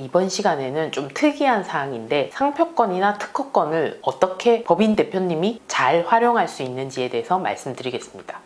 이번 시간에는 좀 특이한 사항인데 상표권이나 특허권을 어떻게 법인 대표님이 잘 활용할 수 있는지에 대해서 말씀드리겠습니다.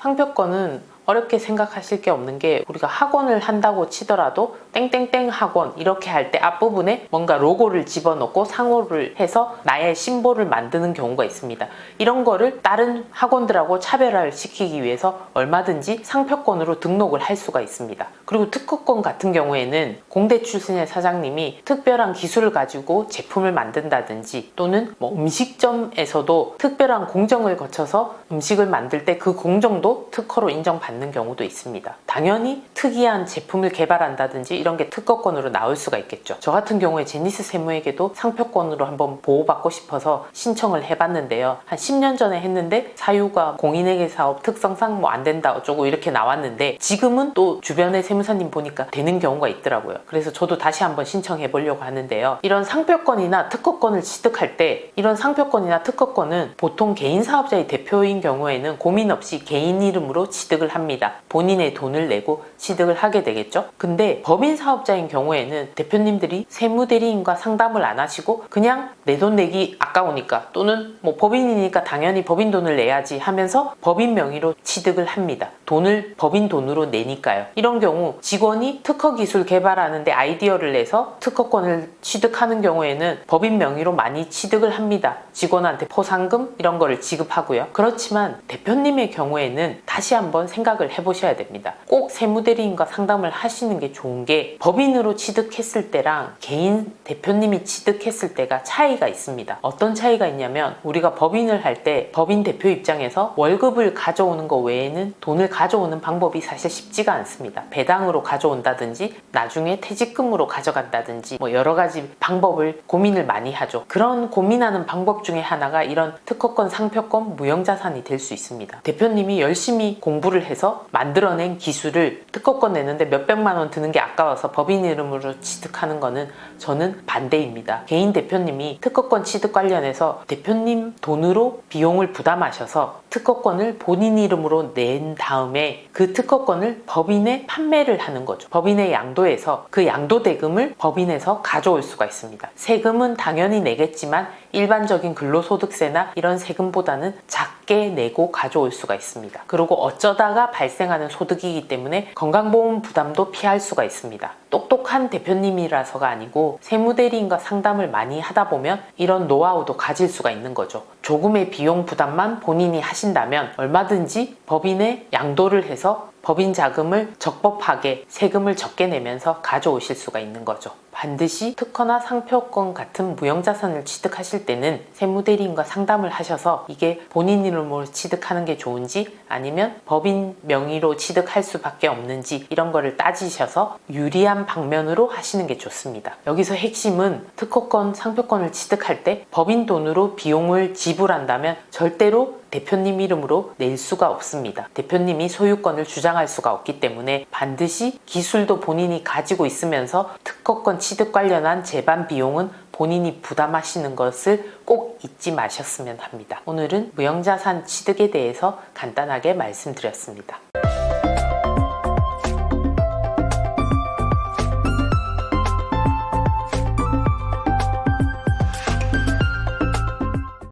상표권은 어렵게 생각하실 게 없는 게, 우리가 학원을 한다고 치더라도 땡땡땡 학원 이렇게 할 때 앞부분에 뭔가 로고를 집어넣고 상호를 해서 나의 심볼을 만드는 경우가 있습니다. 이런 거를 다른 학원들하고 차별화를 시키기 위해서 얼마든지 상표권으로 등록을 할 수가 있습니다. 그리고 특허권 같은 경우에는 공대 출신의 사장님이 특별한 기술을 가지고 제품을 만든다든지, 또는 음식점에서도 특별한 공정을 거쳐서 음식을 만들 때 그 공정도 특허로 인정받는 경우도 있습니다. 당연히 특이한 제품을 개발한다든지 이런 게 특허권으로 나올 수가 있겠죠. 저 같은 경우에 제니스 세무에게도 상표권으로 한번 보호받고 싶어서 신청을 해봤는데요. 한 10년 전에 했는데 사유가 공인회계 사업 특성상 안 된다 어쩌고 이렇게 나왔는데, 지금은 또 주변의 세무사님 보니까 되는 경우가 있더라고요. 그래서 저도 다시 한번 신청해 보려고 하는데요. 이런 상표권이나 특허권을 취득할 때, 이런 상표권이나 특허권은 보통 개인 사업자의 대표인 경우에는 고민 없이 개인 이름으로 취득을 합니다. 본인의 돈을 내고 취득을 하게 되겠죠. 근데 법인 사업자인 경우에는 대표님들이 세무대리인과 상담을 안 하시고 그냥 내 돈 내기 아까우니까, 또는 법인이니까 당연히 법인 돈을 내야지 하면서 법인 명의로 취득을 합니다. 돈을 법인 돈으로 내니까요. 이런 경우 직원이 특허 기술 개발하는데 아이디어를 내서 특허권을 취득하는 경우에는 법인 명의로 많이 취득을 합니다. 직원한테 포상금 이런 거를 지급하고요. 그렇지만 대표님의 경우에는 다시 한번 생각을 해보셔야 됩니다. 꼭 세무대리인과 상담을 하시는 게 좋은 게, 법인으로 취득했을 때랑 개인 대표님이 취득했을 때가 차이가 있습니다. 어떤 차이가 있냐면, 우리가 법인을 할 때 법인 대표 입장에서 월급을 가져오는 거 외에는 돈을 가져오는 방법이 사실 쉽지가 않습니다. 배당으로 가져온다든지 나중에 퇴직금으로 가져간다든지 여러 가지 방법을 고민을 많이 하죠. 그런 고민하는 방법 중에 하나가 이런 특허권, 상표권, 무형자산이 될 수 있습니다. 대표님이 열심히 공부를 해서 만들어낸 기술을 특허권 내는데 몇백만 원 드는 게 아까워서 법인 이름으로 취득하는 거는 저는 반대입니다. 개인 대표님이 특허권 취득 관련해서 대표님 돈으로 비용을 부담하셔서 특허권을 본인 이름으로 낸 다음에 그 특허권을 법인에 판매를 하는 거죠. 법인의 양도에서 그 양도 대금을 법인에서 가져올 수가 있습니다. 세금은 당연히 내겠지만 일반적인 근로소득세나 이런 세금보다는 작게 내고 가져올 수가 있습니다. 그리고 어쩌다가 발생하는 소득이기 때문에 건강보험 부담도 피할 수가 있습니다. 똑똑한 대표님이라서가 아니고 세무대리인과 상담을 많이 하다 보면 이런 노하우도 가질 수가 있는 거죠. 조금의 비용 부담만 본인이 하신다면 얼마든지 법인에 양도를 해서 법인 자금을 적법하게 세금을 적게 내면서 가져오실 수가 있는 거죠. 반드시 특허나 상표권 같은 무형자산을 취득하실 때는 세무대리인과 상담을 하셔서 이게 본인 이름으로 취득하는 게 좋은지, 아니면 법인 명의로 취득할 수밖에 없는지, 이런 거를 따지셔서 유리한 방면으로 하시는 게 좋습니다. 여기서 핵심은 특허권, 상표권을 취득할 때 법인 돈으로 비용을 지불한다면 절대로 대표님 이름으로 낼 수가 없습니다. 대표님이 소유권을 주장할 수가 없기 때문에 반드시 기술도 본인이 가지고 있으면서 특허권 취득 관련한 제반 비용은 본인이 부담하시는 것을 꼭 잊지 마셨으면 합니다. 오늘은 무형자산 취득에 대해서 간단하게 말씀드렸습니다.